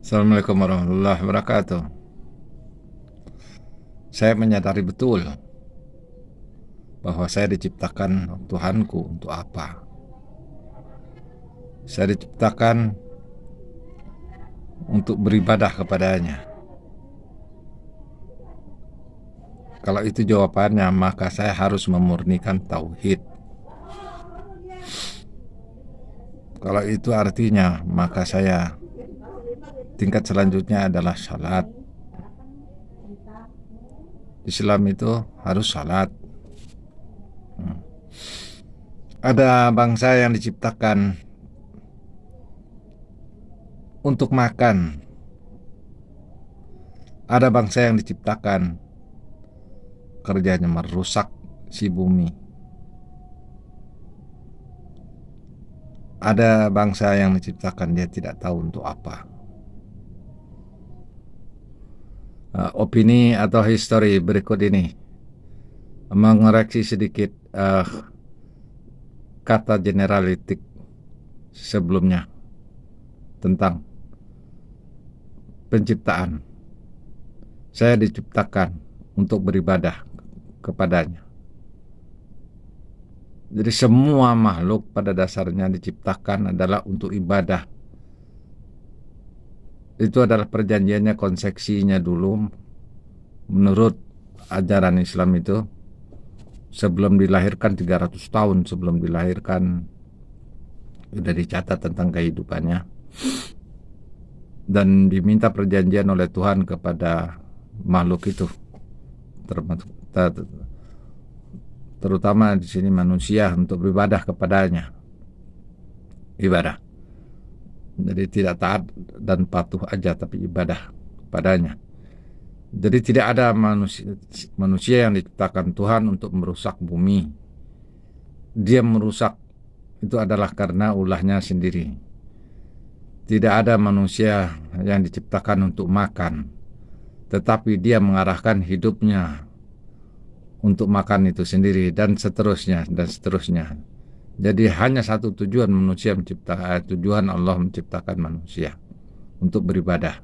Assalamualaikum warahmatullahi wabarakatuh. Saya menyadari betul bahwa saya diciptakan Tuhanku untuk apa. Saya diciptakan untuk beribadah kepadanya. Kalau itu jawabannya, maka saya harus memurnikan tauhid. Kalau itu artinya, maka saya tingkat selanjutnya adalah salat. Islam itu harus salat. Ada bangsa yang diciptakan untuk makan. Ada bangsa yang diciptakan kerjanya merusak si bumi. Ada bangsa yang diciptakan dia tidak tahu untuk apa. Opini atau history berikut ini mengoreksi sedikit kata generalitik sebelumnya tentang penciptaan. Saya diciptakan untuk beribadah kepadanya. Jadi semua makhluk pada dasarnya diciptakan adalah untuk ibadah. Itu adalah perjanjiannya, konsepsinya dulu menurut ajaran Islam itu. Sebelum dilahirkan, 300 tahun sebelum dilahirkan sudah dicatat tentang kehidupannya, dan diminta perjanjian oleh Tuhan kepada makhluk itu, terutama di sini manusia, untuk beribadah kepadanya. Ibadah. Jadi tidak taat dan patuh aja, tapi ibadah kepadanya. Jadi tidak ada manusia yang diciptakan Tuhan untuk merusak bumi. Dia merusak itu adalah karena ulahnya sendiri. Tidak ada manusia yang diciptakan untuk makan, tetapi dia mengarahkan hidupnya untuk makan itu sendiri, dan seterusnya dan seterusnya. Jadi hanya satu tujuan manusia menciptakan, tujuan Allah menciptakan manusia untuk beribadah.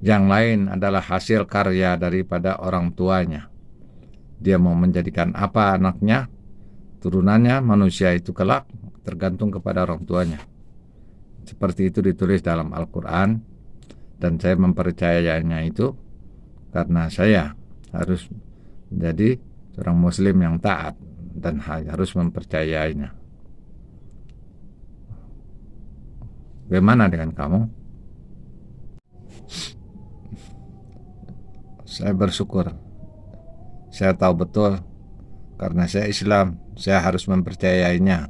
Yang lain adalah hasil karya daripada orang tuanya. Dia mau menjadikan apa anaknya, turunannya, manusia itu kelak tergantung kepada orang tuanya. Seperti itu ditulis dalam Al-Quran, dan saya mempercayainya itu karena saya harus menjadi seorang muslim yang taat dan harus mempercayainya. Bagaimana dengan kamu? Saya bersyukur. Saya tahu betul karena saya Islam, saya harus mempercayainya.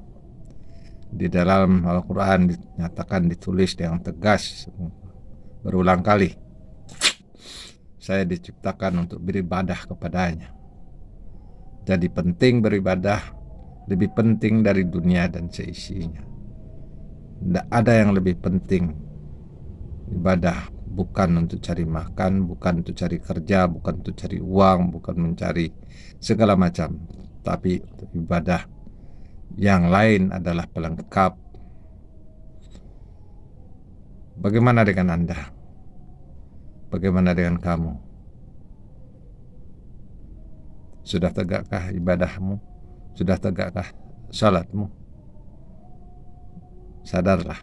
Di dalam Al-Quran dinyatakan, ditulis dengan tegas berulang kali, saya diciptakan untuk beribadah kepadanya. Jadi penting beribadah, lebih penting dari dunia dan seisinya. Tidak ada yang lebih penting. Ibadah bukan untuk cari makan, bukan untuk cari kerja, bukan untuk cari uang, bukan mencari segala macam, tapi untuk ibadah. Yang lain adalah pelengkap. Bagaimana dengan Anda? Bagaimana dengan kamu? Sudah tegakkah ibadahmu? Sudah tegakkah salatmu? Sadarlah.